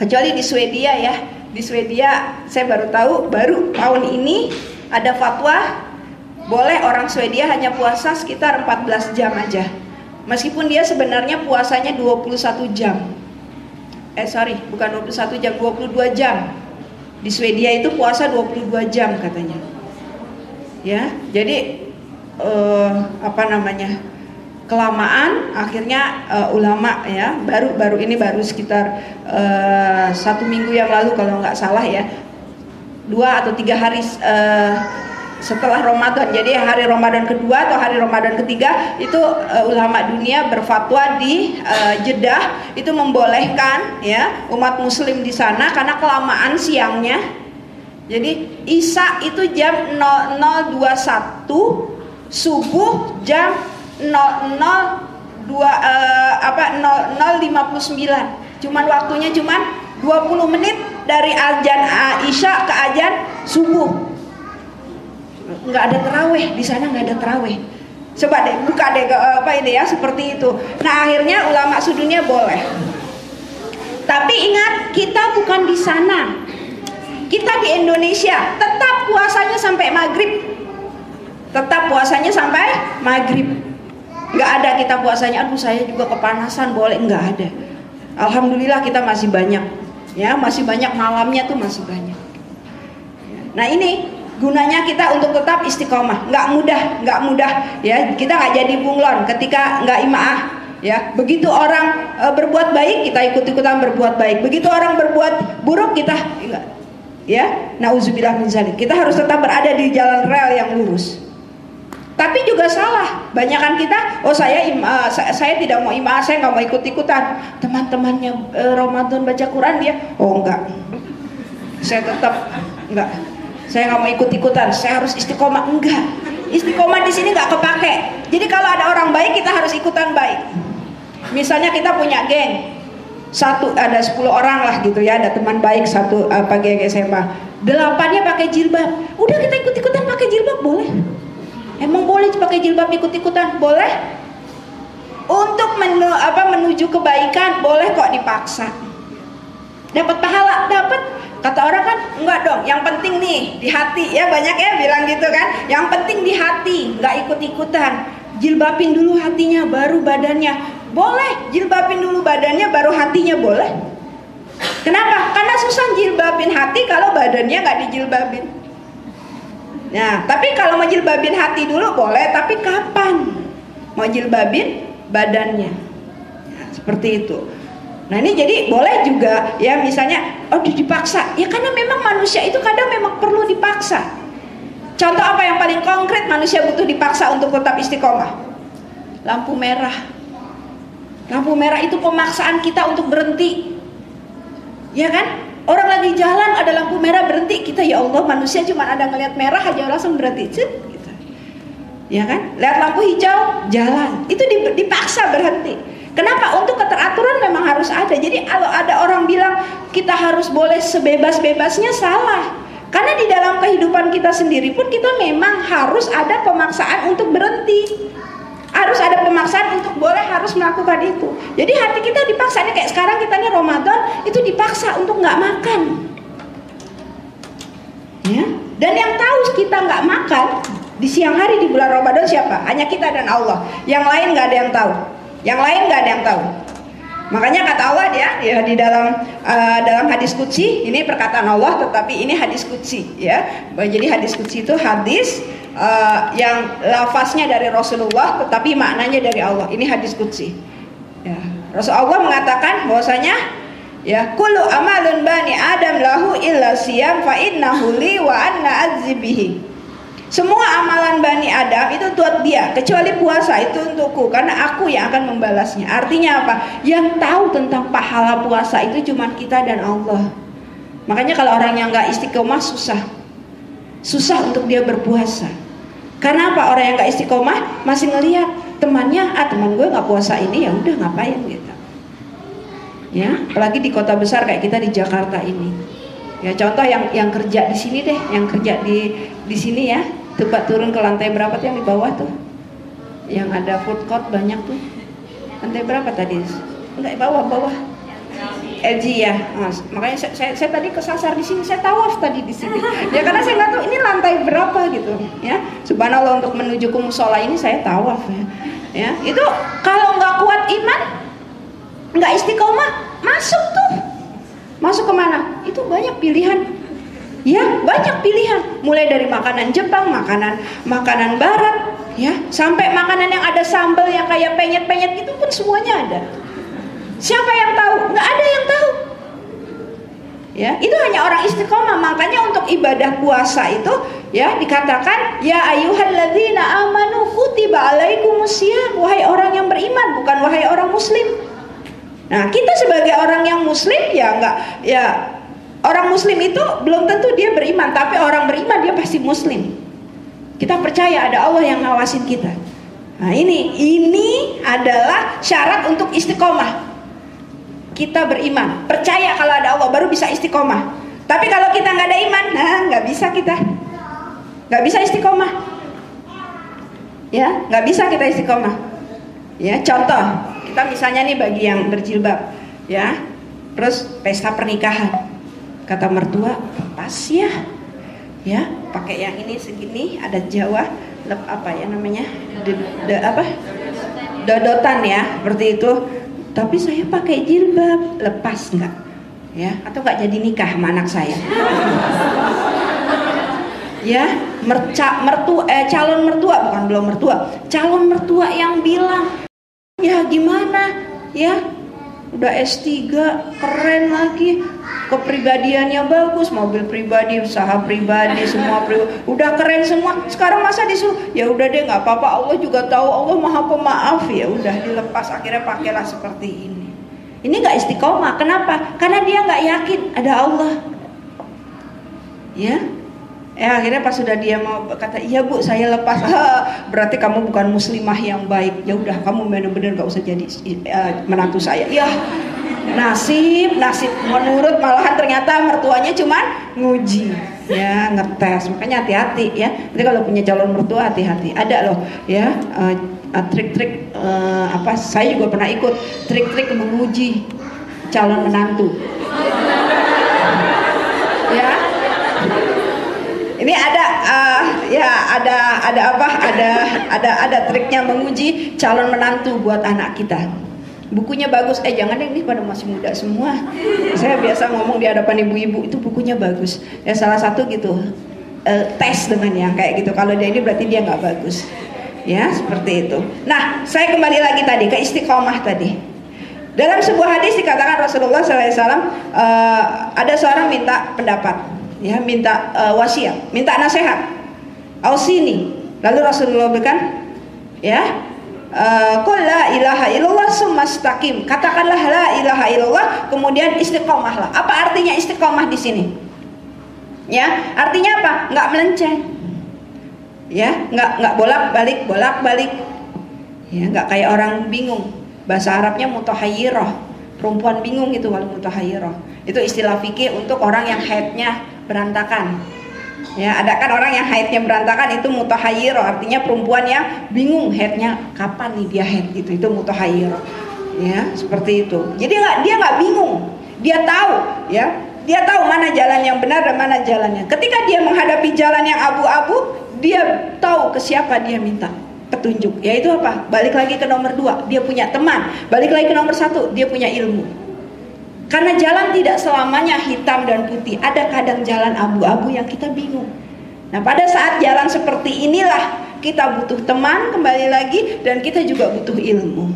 Kecuali di Swedia, ya. Di Swedia saya baru tahu tahun ini ada fatwa boleh orang Swedia hanya puasa sekitar 14 jam aja. Meskipun dia sebenarnya puasanya 21 jam. Bukan 21 jam, 22 jam. Di Swedia itu puasa 22 jam katanya. Ya, jadi kelamaan akhirnya ulama, ya, baru sekitar 1 minggu yang lalu kalau nggak salah, ya, 2 atau 3 hari setelah Ramadan, jadi hari Ramadan kedua atau hari Ramadan ketiga itu ulama dunia berfatwa di Jeddah itu membolehkan, ya, umat muslim di sana karena kelamaan siangnya. Jadi Isya itu jam 00.21, subuh jam 00.59. Cuman waktunya 20 menit dari azan Isya ke azan subuh. Nggak ada taraweh di sana, nggak ada taraweh. Coba deh buka deh ya, seperti itu. Nah, akhirnya ulama sedunia boleh. Tapi ingat, kita bukan di sana. Kita di Indonesia tetap puasanya sampai maghrib. Tetap puasanya sampai maghrib. Nggak ada kita puasanya, aduh saya juga kepanasan, boleh, nggak ada. Alhamdulillah kita masih banyak, ya, masih banyak malamnya tuh masih banyak. Nah, ini gunanya kita untuk tetap istiqomah. Nggak mudah, ya. Kita nggak jadi bunglon ketika nggak imaah, ya. Begitu orang berbuat baik, kita ikut-ikutan berbuat baik. Begitu orang berbuat buruk, kita enggak, ya. Nauzubillah min dzalik. Kita harus tetap berada di jalan rel yang lurus. Tapi juga salah. Banyakan kita, saya tidak mau imaah, saya nggak mau ikut-ikutan. Teman-temannya Ramadan baca Quran, dia, enggak. Saya tetap enggak. Saya nggak mau ikut-ikutan, saya harus istiqomah. Enggak, istiqomah di sini nggak kepake. Jadi kalau ada orang baik, kita harus ikutan baik. Misalnya kita punya geng, ada 10 orang lah gitu, ya, ada teman baik satu geng SMA, 8-nya pakai jilbab. Udah kita ikut-ikutan pakai jilbab, boleh? Emang boleh pakai jilbab ikut-ikutan? Boleh. Untuk menuju kebaikan boleh kok dipaksa. Dapat pahala, dapat. Kata orang kan, enggak dong, yang penting nih di hati, ya, banyak ya bilang gitu kan. Yang penting di hati, nggak ikut-ikutan. Jilbabin dulu hatinya, baru badannya. Boleh, jilbabin dulu badannya, baru hatinya, boleh. Kenapa? Karena susah jilbabin hati kalau badannya nggak dijilbabin. Nah, tapi kalau mau jilbabin hati dulu boleh, tapi kapan mau jilbabin badannya? Nah, seperti itu. Nah, ini jadi boleh juga, ya, misalnya dipaksa. Ya karena memang manusia itu kadang memang perlu dipaksa. Contoh apa yang paling konkret manusia butuh dipaksa untuk tetap istiqomah? Lampu merah. Lampu merah itu pemaksaan kita untuk berhenti. Ya kan? Orang lagi jalan ada lampu merah berhenti, kita, ya Allah, manusia cuma ada ngelihat merah aja langsung berhenti. Gitu. Ya kan? Lihat lampu hijau, jalan. Itu dipaksa berhenti. Kenapa? Untuk keteraturan memang harus ada. Jadi kalau ada orang bilang kita harus boleh sebebas-bebasnya, salah. Karena di dalam kehidupan kita sendiri pun kita memang harus ada pemaksaan untuk berhenti. Harus ada pemaksaan untuk boleh harus melakukan itu. Jadi hati kita dipaksa. Ini kayak sekarang kita nih Ramadan, itu dipaksa untuk nggak makan. Ya. Dan yang tahu kita nggak makan di siang hari di bulan Ramadan siapa? Hanya kita dan Allah. Yang lain nggak ada yang tahu. Yang lain nggak ada yang tahu. Makanya kata Allah ya di dalam hadis qudsi, ini perkataan Allah tetapi ini hadis qudsi, ya. Jadi hadis qudsi itu hadis yang lafaznya dari Rasulullah tetapi maknanya dari Allah. Ini hadis qudsi. Ya, Rasulullah mengatakan bahwasanya ya kullu amalun bani adam lahu illa siyam fa innahu li wa anna adzibihi. Semua amalan Bani Adam itu buat dia, kecuali puasa itu untukku, karena aku yang akan membalasnya. Artinya apa? Yang tahu tentang pahala puasa itu cuma kita dan Allah. Makanya kalau orang yang nggak istiqomah susah untuk dia berpuasa. Karena apa? Orang yang nggak istiqomah masih ngelihat temannya, teman gue nggak puasa ini, ya udah ngapain gitu. Ya, apalagi di kota besar kayak kita di Jakarta ini. Ya contoh yang kerja di sini deh, yang kerja di sini ya, coba turun ke lantai berapa tuh yang di bawah tuh, yang ada food court banyak tuh, lantai berapa tadi? Enggak, bawah. LG ya, makanya saya tadi kesasar di sini, saya tawaf tadi di sini. Ya karena saya nggak tahu ini lantai berapa gitu, ya. Subhanallah, untuk menuju ke musola ini saya tawaf ya. Ya itu kalau nggak kuat iman, nggak istiqomah, masuk kemana? Itu banyak pilihan. Ya, banyak pilihan. Mulai dari makanan Jepang, makanan Barat, ya, sampai makanan yang ada sambal yang kayak penyet-penyet itu pun semuanya ada. Siapa yang tahu? Nggak ada yang tahu. Ya, itu hanya orang istiqomah. Makanya untuk ibadah puasa itu, ya, dikatakan ya ayyuhalladzina amanu kutiba alaikumusiyam, wahai orang yang beriman, bukan wahai orang muslim. Nah, kita sebagai orang yang muslim orang muslim itu belum tentu dia beriman, tapi orang beriman dia pasti muslim. Kita percaya ada Allah yang ngawasin kita. Nah, ini adalah syarat untuk istiqomah. Kita beriman, percaya kalau ada Allah baru bisa istiqomah. Tapi kalau kita nggak ada iman, nggak bisa kita, nggak bisa istiqomah. Ya, nggak bisa kita istiqomah. Ya, contoh. Kita misalnya nih bagi yang berjilbab, ya, terus pesta pernikahan, kata mertua, pas ya, pakai yang ini segini, ada Jawa, dodotan ya, seperti itu. Tapi saya pakai jilbab, lepas nggak, ya, atau nggak jadi nikah sama anak saya? Ya, calon mertua yang bilang, ya gimana ya, udah S3 keren lagi, kepribadiannya bagus, mobil pribadi, usaha pribadi, semua udah keren semua. Sekarang masa disuruh, ya udah deh nggak apa-apa, Allah juga tahu, Allah Maha Pemaaf, ya udah dilepas, akhirnya pakailah seperti ini. Ini nggak istiqomah. Kenapa? Karena dia nggak yakin ada Allah. Ya. Akhirnya pas sudah dia mau kata, iya bu saya lepas, berarti kamu bukan muslimah yang baik. Ya udah kamu benar-benar gak usah jadi menantu saya. Ya nasib menurut, malahan ternyata mertuanya cuman nguji, ya, ngetes. Makanya hati-hati ya. Jadi kalau punya calon mertua hati-hati. Ada loh ya trik-trik saya juga pernah ikut trik-trik menguji calon menantu. Ya. Ini ada triknya menguji calon menantu buat anak kita. Bukunya bagus. Jangan deh, ini pada masih muda semua. Saya biasa ngomong di hadapan ibu-ibu, itu bukunya bagus. Ya salah satu gitu. Tes dengan yang kayak gitu. Kalau dia ini berarti dia nggak bagus. Ya seperti itu. Nah, saya kembali lagi tadi ke istiqomah tadi. Dalam sebuah hadis dikatakan Rasulullah SAW ada seorang minta pendapat. Ya, minta wasiat, minta nasihat, ausini. Lalu Rasulullah berikan, ya, qul la ilaha illallah summa istaqim. Katakanlah la ilaha illallah, kemudian istiqomahlah. Apa artinya istiqomah di sini? Ya, artinya apa? Nggak melenceng. Ya, nggak bolak-balik. Ya, nggak kayak orang bingung. Bahasa Arabnya mutahayyirah. Perempuan bingung itu kalau mutahayyirah. Itu istilah fikih untuk orang yang haidnya berantakan. Ya, ada kan orang yang haidnya berantakan, itu mutahayyirah, artinya perempuan yang bingung haidnya kapan nih dia haid, itu mutahayyirah. Ya, seperti itu. Jadi dia nggak bingung, dia tahu, ya, dia tahu mana jalan yang benar dan mana jalannya. Ketika dia menghadapi jalan yang abu-abu, dia tahu ke siapa dia minta petunjuk. Yaitu apa? Balik lagi ke nomor 2, dia punya teman. Balik lagi ke nomor 1, dia punya ilmu. Karena jalan tidak selamanya hitam dan putih. Ada kadang jalan abu-abu yang kita bingung. Nah, pada saat jalan seperti inilah kita butuh teman kembali lagi, dan kita juga butuh ilmu.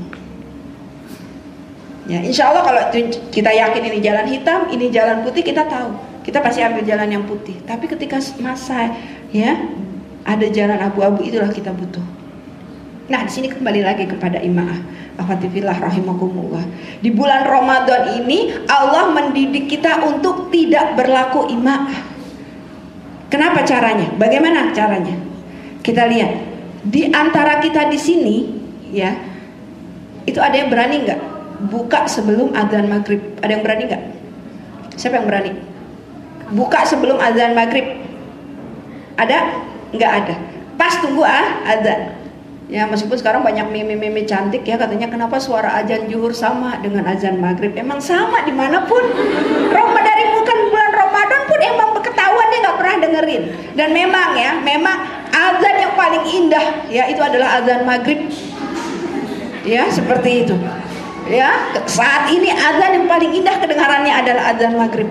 Ya, insya Allah kalau kita yakin ini jalan hitam, ini jalan putih, kita tahu kita pasti ambil jalan yang putih. Tapi ketika masa ya ada jalan abu-abu, itulah kita butuh. Nah, di sini kembali lagi kepada imaah. Akhwati fillah rahimakumullah. Di bulan Ramadan ini Allah mendidik kita untuk tidak berlaku imaah. Kenapa caranya? Bagaimana caranya? Kita lihat di antara kita di sini, ya, itu ada yang berani nggak buka sebelum azan maghrib? Ada yang berani nggak? Siapa yang berani? Buka sebelum azan maghrib? Ada? Nggak ada. Pas tunggu azan. Ya, meskipun sekarang banyak meme-meme cantik ya, katanya kenapa suara azan zuhur sama dengan azan maghrib. Emang sama dimanapun. Dari bukan bulan Ramadan pun emang ketahuan dia nggak pernah dengerin. Dan memang ya, memang azan yang paling indah ya itu adalah azan maghrib. Ya, seperti itu. Ya, saat ini azan yang paling indah kedengarannya adalah azan maghrib.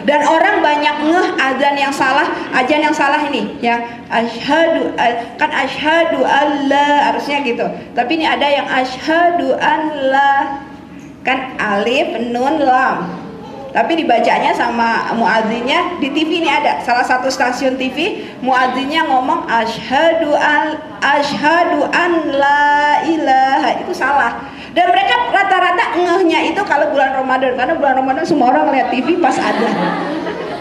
Dan orang banyak ngeh azan yang salah ini ya, asyhadu, kan asyhadu alla harusnya gitu, tapi ini ada yang asyhadu alla, kan alif nun lam, tapi dibacanya sama muadzinnya. Di TV ini ada salah satu stasiun TV, muadzinnya ngomong asyhadu an la ilaha, itu salah. Dan mereka rata-rata ngehnya itu kalau bulan Ramadan, karena bulan Ramadan semua orang lihat TV pas ada.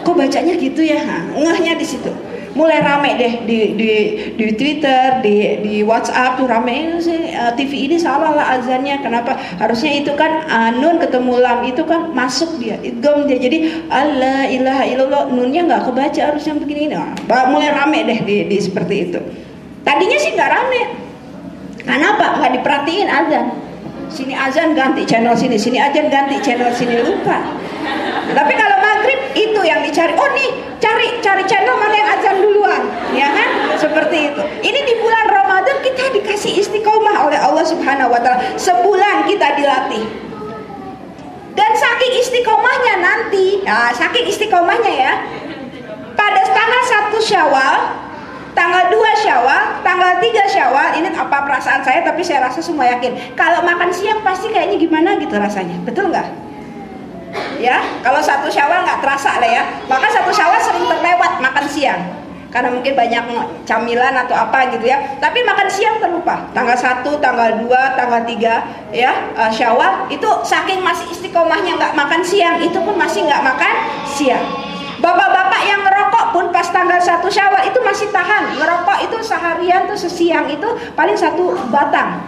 Kok bacanya gitu ya? Ngehnya di situ. Mulai rame deh di Twitter, di WhatsApp tuh rame sih, TV ini salah lah azannya. Kenapa? Harusnya itu kan nun ketemu lam itu kan masuk dia, idgham dia. Jadi alla ilaha illallah, nunnya nggak kebaca, harusnya begini. Nah, mulai rame deh di seperti itu. Tadinya sih nggak rame. Kenapa? Nggak diperhatiin azan. Sini azan ganti channel sini azan ganti channel sini, lupa. Tapi kalau maghrib itu yang dicari. Oh nih, cari channel mana yang azan duluan, ya kan? Seperti itu. Ini di bulan Ramadan kita dikasih istiqomah oleh Allah Subhanahu wa taala. Sebulan kita dilatih. Dan saking istiqomahnya nanti, saking istiqomahnya ya. Pada tanggal 1 Syawal, tanggal 2 Syawal, tanggal 3 Syawal, ini apa perasaan saya, tapi saya rasa semua yakin. Kalau makan siang pasti kayaknya gimana gitu rasanya, betul nggak? Ya, kalau 1 Syawal nggak terasa lah ya. Maka 1 Syawal sering terlewat makan siang, karena mungkin banyak camilan atau apa gitu ya. Tapi makan siang terlupa. Tanggal 1, tanggal 2, tanggal 3 ya Syawal itu saking masih istiqomahnya nggak makan siang, itu pun masih nggak makan siang. Bapak-bapak yang ngerokok pun pas tanggal 1 Syawal itu masih tahan. Ngerokok itu seharian tuh sesiang itu paling 1 batang.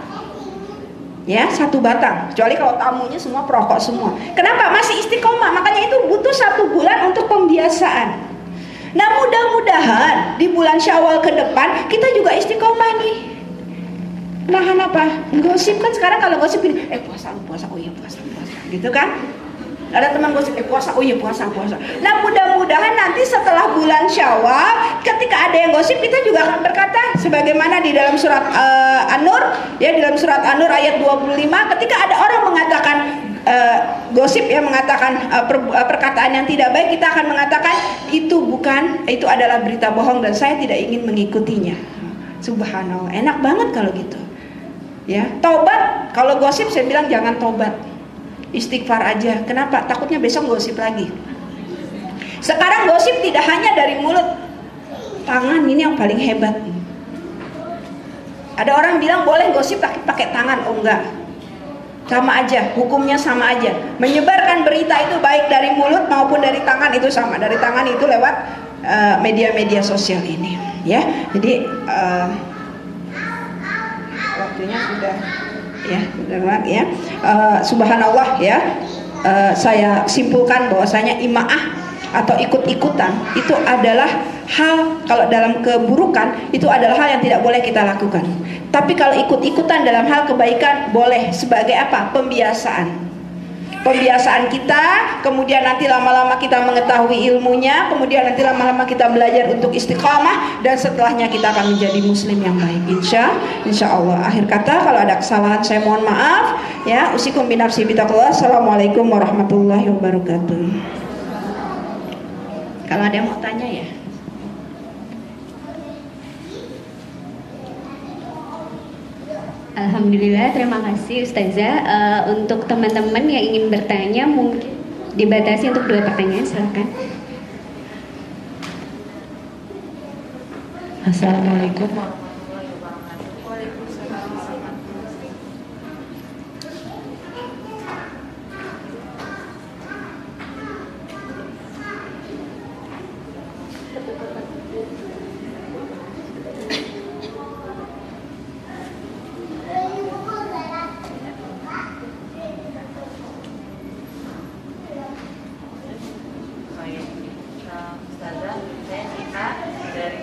Ya, 1 batang. Kecuali kalau tamunya semua perokok semua. Kenapa? Masih istiqomah. Makanya itu butuh 1 bulan untuk pembiasaan. Nah, mudah-mudahan di bulan Syawal ke depan kita juga istiqomah nih. Nahan apa? Gosip kan sekarang kalau gosip ini, puasa, oh iya puasa. Gitu kan? Ada teman gosip, puasa, oh iya puasa. Nah, mudah-mudahan nanti setelah bulan Syawal, ketika ada yang gosip, kita juga akan berkata sebagaimana di dalam surat An-Nur, ya, di dalam surat An-Nur ayat 25, ketika ada orang mengatakan gosip, ya, mengatakan perkataan yang tidak baik, kita akan mengatakan itu adalah berita bohong dan saya tidak ingin mengikutinya. Subhanallah, enak banget kalau gitu. Ya, taubat. Kalau gosip saya bilang jangan taubat. Istighfar aja. Kenapa? Takutnya besok gosip lagi. Sekarang gosip tidak hanya dari mulut, tangan ini yang paling hebat. Ada orang bilang boleh gosip pakai tangan. Oh enggak, sama aja, hukumnya sama aja. Menyebarkan berita itu baik dari mulut maupun dari tangan itu sama. Dari tangan itu lewat media-media sosial ini, ya. Jadi waktunya sudah. Ya, benar ya. Subhanallah ya. Saya simpulkan bahwasanya imaah atau ikut-ikutan itu adalah hal, kalau dalam keburukan itu adalah hal yang tidak boleh kita lakukan. Tapi kalau ikut-ikutan dalam hal kebaikan boleh, sebagai apa? Pembiasaan kita, kemudian nanti lama-lama kita mengetahui ilmunya, kemudian nanti lama-lama kita belajar untuk istiqamah, dan setelahnya kita akan menjadi muslim yang baik, insya Allah. Akhir kata, kalau ada kesalahan saya mohon maaf ya. Usikum binafsi bitaqwa. Assalamualaikum warahmatullahi wabarakatuh. Kalau ada yang mau tanya ya. Alhamdulillah, terima kasih Ustazah. Untuk teman-teman yang ingin bertanya mungkin dibatasi untuk 2 pertanyaan, silakan. Assalamualaikum. Ustazah, saya Nita dari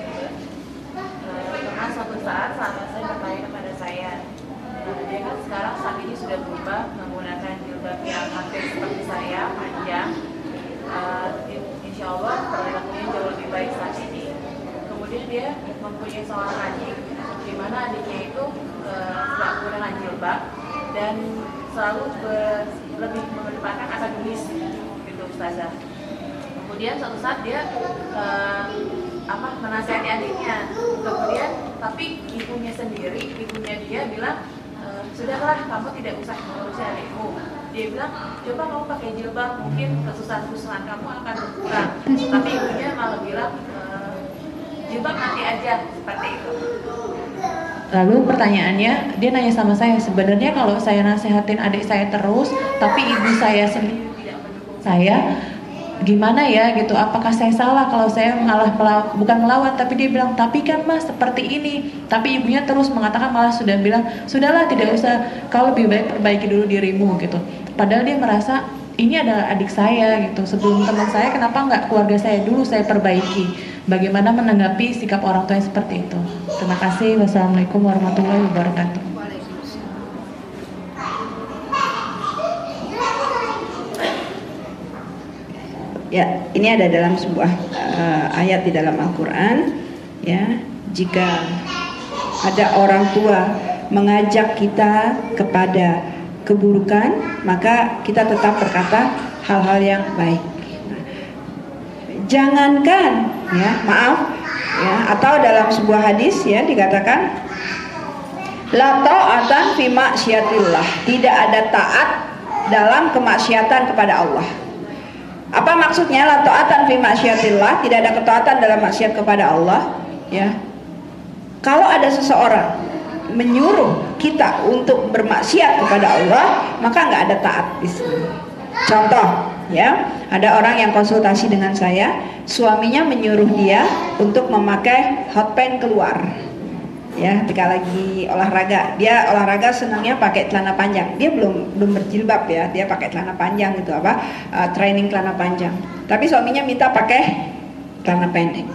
pernah suatu saat sahabat saya bertanya kepada saya, dia kan sekarang saat ini sudah berubah menggunakan jilbab yang hampir seperti saya, panjang. Insya Allah perilakunya jauh lebih baik saat ini. Kemudian dia mempunyai seorang adik, di mana adiknya itu tidak menggunakan jilbab dan selalu lebih mengedepankan akademis, gitu Ustazah. Kemudian suatu saat dia menasihati adiknya, kemudian tapi ibunya dia bilang, sudahlah kamu tidak usah mengurusi adikmu. Dia bilang, coba kamu pakai jilbab, mungkin kesusahan kamu akan berkurang. Tapi ibunya malah bilang, jilbab nanti aja, seperti itu. Lalu pertanyaannya, dia nanya sama saya, sebenarnya kalau saya nasehatin adik saya terus, tapi ibu saya sendiri tidak mendukung saya, gimana ya gitu, apakah saya salah kalau saya malah bukan melawan, tapi dia bilang, tapi kan mas seperti ini, tapi ibunya terus mengatakan, malah sudah bilang, sudahlah tidak usah, kau lebih baik perbaiki dulu dirimu gitu. Padahal dia merasa ini adalah adik saya gitu, sebelum teman saya, kenapa nggak keluarga saya dulu saya perbaiki. Bagaimana menanggapi sikap orang tua yang seperti itu? Terima kasih. Wassalamualaikum warahmatullahi wabarakatuh. Ya, ini ada dalam sebuah ayat di dalam Al-Quran. Ya, jika ada orang tua mengajak kita kepada keburukan, maka kita tetap berkata hal-hal yang baik. Jangankan, ya, maaf, ya, atau dalam sebuah hadis ya dikatakan, la ta'atan fi ma'syiatillah, tidak ada taat dalam kemaksiatan kepada Allah. Apa maksudnya la ta'atan fi ma'syiatillah? Tidak ada ketaatan dalam maksiat kepada Allah, ya. Kalau ada seseorang menyuruh kita untuk bermaksiat kepada Allah, maka nggak ada taat di sini. Contoh, ya, ada orang yang konsultasi dengan saya, suaminya menyuruh dia untuk memakai hot pants keluar. Ya, ketika lagi olahraga, dia olahraga senangnya pakai celana panjang. Dia belum berjilbab ya, dia pakai celana panjang gitu, training celana panjang. Tapi suaminya minta pakai celana pendek.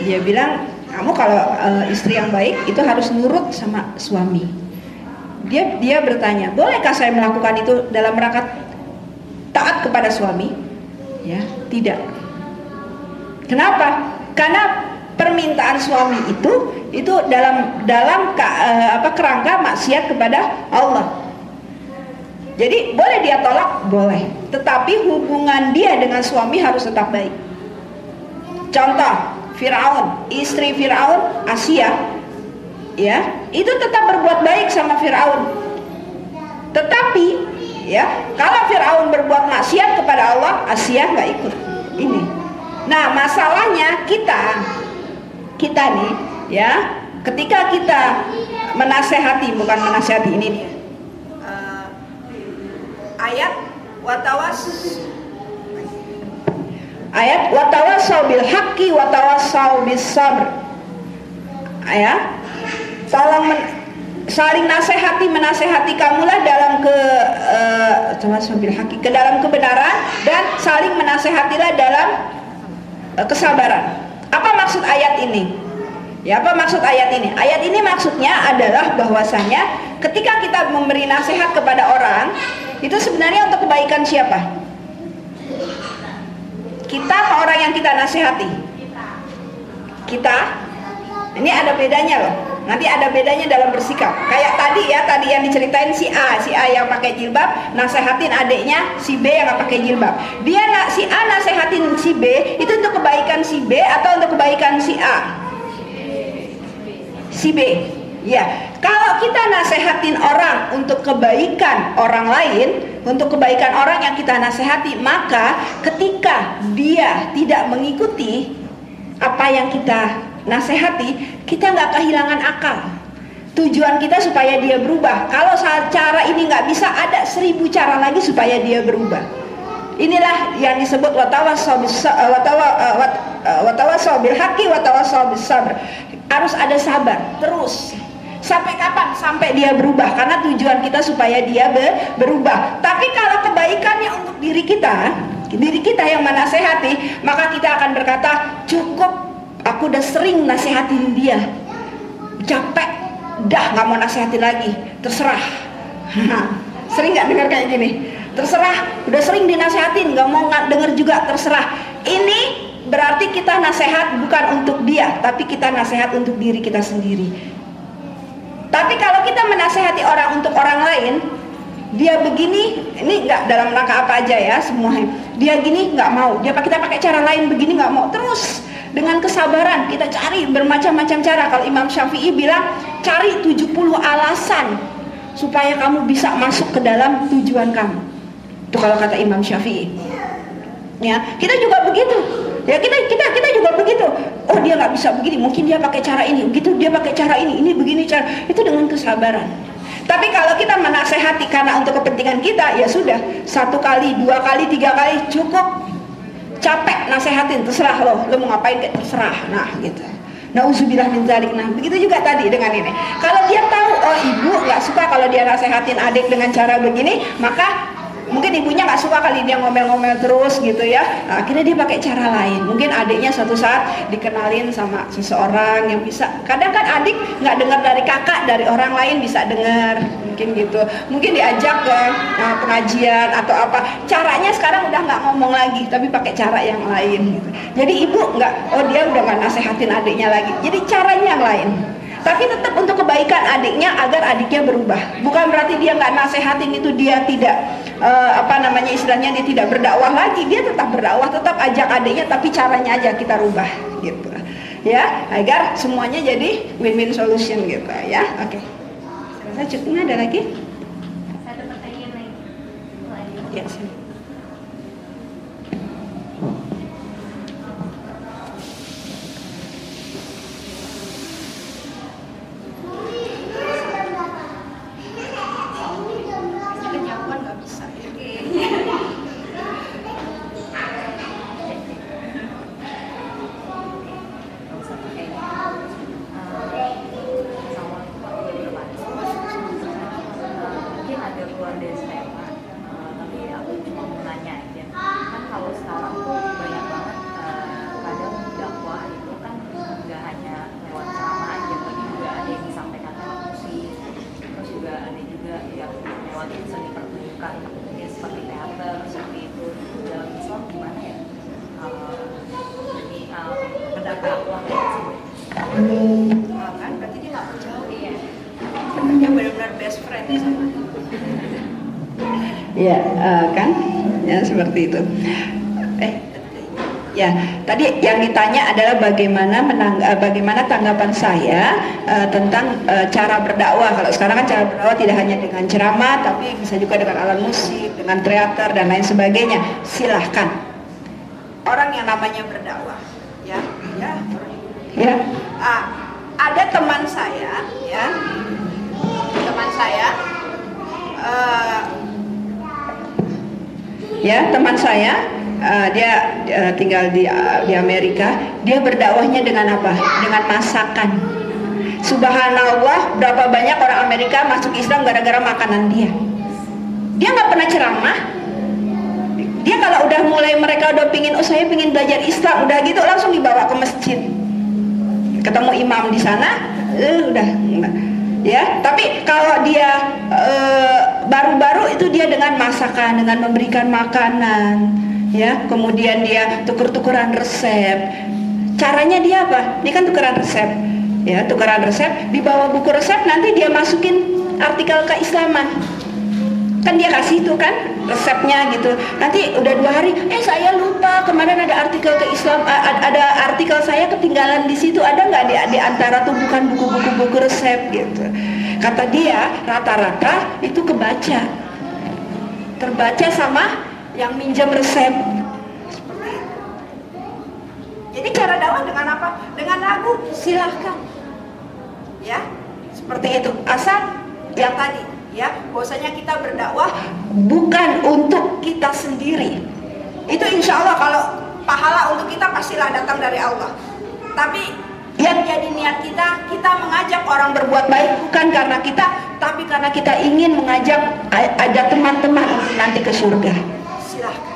Dia bilang, kamu kalau istri yang baik itu harus nurut sama suami. Dia bertanya, bolehkah saya melakukan itu dalam rangka taat kepada suami? Ya, tidak. Kenapa? Karena permintaan suami itu dalam kerangka maksiat kepada Allah. Jadi boleh dia tolak, boleh, tetapi hubungan dia dengan suami harus tetap baik. Contoh, Firaun, istri Firaun, Asia, ya, itu tetap berbuat baik sama Firaun. Tetapi, ya, kalau Firaun berbuat maksiat kepada Allah, Asia nggak ikut. Ini. Nah, masalahnya kita nih, ya, ketika kita menasehati, bukan menasehati, ini dia. Ayat watawassaw bil haqqi watawassaw bis sabr. Ya, tolong saling menasehati kamulah dalam ke dalam kebenaran, dan saling menasehatilah dalam kesabaran. Apa maksud ayat ini? Ya, apa maksud ayat ini? Ayat ini maksudnya adalah bahwasanya ketika kita memberi nasihat kepada orang, itu sebenarnya untuk kebaikan siapa? Kita atau orang yang kita nasihati? Kita. Ini ada bedanya loh. Nanti ada bedanya dalam bersikap. Kayak tadi yang diceritain si A yang pakai jilbab nasehatin adiknya si B yang nggak pakai jilbab. Si A nasehatin si B itu untuk kebaikan si B atau untuk kebaikan si A? Si B. Ya. Kalau kita nasehatin orang untuk kebaikan orang lain, untuk kebaikan orang yang kita nasehati, maka ketika dia tidak mengikuti apa yang kita nasehati, kita nggak kehilangan akal. Tujuan kita supaya dia berubah. Kalau cara ini nggak bisa, ada 1000 cara lagi supaya dia berubah. Inilah yang disebut watawassaw bil haqqi watawassaw bis sabr. Harus ada sabar terus. Sampai kapan? Sampai dia berubah. Karena tujuan kita supaya dia berubah. Tapi kalau kebaikannya untuk diri kita yang menasehati, maka kita akan berkata, cukup, aku udah sering nasehatin dia, capek, dah nggak mau nasehatin lagi, terserah. Sering nggak dengar kayak gini? Terserah, udah sering dinasehatin, nggak mau denger juga, terserah. Ini berarti kita nasehat bukan untuk dia, tapi kita nasehat untuk diri kita sendiri. Tapi kalau kita menasehati orang untuk orang lain, dia begini, ini nggak dalam rangka apa aja ya, semua dia gini nggak mau, kita pakai cara lain begini nggak mau, terus dengan kesabaran kita cari bermacam-macam cara. Kalau Imam Syafi'i bilang cari 70 alasan supaya kamu bisa masuk ke dalam tujuan kamu. Itu kalau kata Imam Syafi'i. Ya, kita juga begitu. Ya, kita juga begitu. Oh, dia nggak bisa begini, mungkin dia pakai cara ini. Begitu dia pakai cara ini begini cara. Itu dengan kesabaran. Tapi kalau kita menasehati karena untuk kepentingan kita, ya sudah, 1 kali, 2 kali, 3 kali cukup. Capek nasehatin, terserah lo mau ngapain kayak terserah. Nah, gitu. Nauzubillah min dzalik. Nah, begitu juga tadi dengan ini. Kalau dia tahu, oh ibu nggak suka kalau dia nasehatin adik dengan cara begini, maka mungkin ibunya nggak suka kali dia ngomel-ngomel terus gitu ya. Nah, akhirnya dia pakai cara lain. Mungkin adiknya suatu saat dikenalin sama seseorang yang bisa. Kadang kan adik nggak dengar dari kakak, dari orang lain bisa dengar. Mungkin gitu. Mungkin diajak ke pengajian atau apa. Caranya sekarang udah nggak ngomong lagi, tapi pakai cara yang lain. Gitu. Jadi ibu nggak, oh dia udah nggak nasehatin adiknya lagi. Jadi caranya yang lain. Tapi tetap untuk kebaikan adiknya agar adiknya berubah. Bukan berarti dia nggak nasehatin itu dia tidak istilahnya dia tidak berdakwah lagi. Dia tetap berdakwah, tetap ajak adiknya, tapi caranya aja kita rubah gitu. Ya, agar semuanya jadi win-win solution gitu ya. Oke. Saya cukup, ada lagi? Satu pertanyaan lagi. Ya, sini. Kan berarti dia nggak jauh ya. Dia benar-benar best friend sama. Ya, kan? Ya seperti itu. Ya, tadi yang ditanya adalah bagaimana tanggapan saya tentang cara berdakwah. Kalau sekarang kan cara berdakwah tidak hanya dengan ceramah, tapi bisa juga dengan alat musik, dengan teater dan lain sebagainya. Silahkan. Orang yang namanya berdakwah, ya. Ada teman saya, ya. Teman saya. Dia tinggal di Amerika. Dia berdakwahnya dengan apa? Dengan masakan. Subhanallah, berapa banyak orang Amerika masuk Islam gara-gara makanan dia. Dia nggak pernah ceramah. Dia kalau udah mulai mereka udah pingin, oh saya pingin belajar Islam, udah gitu langsung dibawa ke masjid. Ketemu imam di sana, udah. Ya, tapi kalau dia baru-baru itu dia dengan masakan, dengan memberikan makanan. Ya, kemudian dia tuker-tukeran resep. Caranya dia apa? Dia kan tukeran resep. Ya, tukeran resep, di bawah buku resep nanti dia masukin artikel keislaman. Kan dia kasih tuh kan resepnya gitu. Nanti udah 2 hari, saya lupa kemarin ada artikel ke Islam, ada artikel saya ketinggalan di situ, ada nggak di antara tumpukan buku-buku resep gitu. Kata dia rata-rata itu terbaca sama yang minjem resep. Jadi cara dakwah dengan apa? Dengan lagu, silahkan. Ya, seperti itu. Asal yang tadi, ya, bahwasanya kita berdakwah bukan untuk kita sendiri. Itu insya Allah kalau pahala untuk kita pastilah datang dari Allah. Tapi yang jadi niat kita mengajak orang berbuat baik bukan karena kita, tapi karena kita ingin ajak teman-teman nanti ke surga. Silahkan.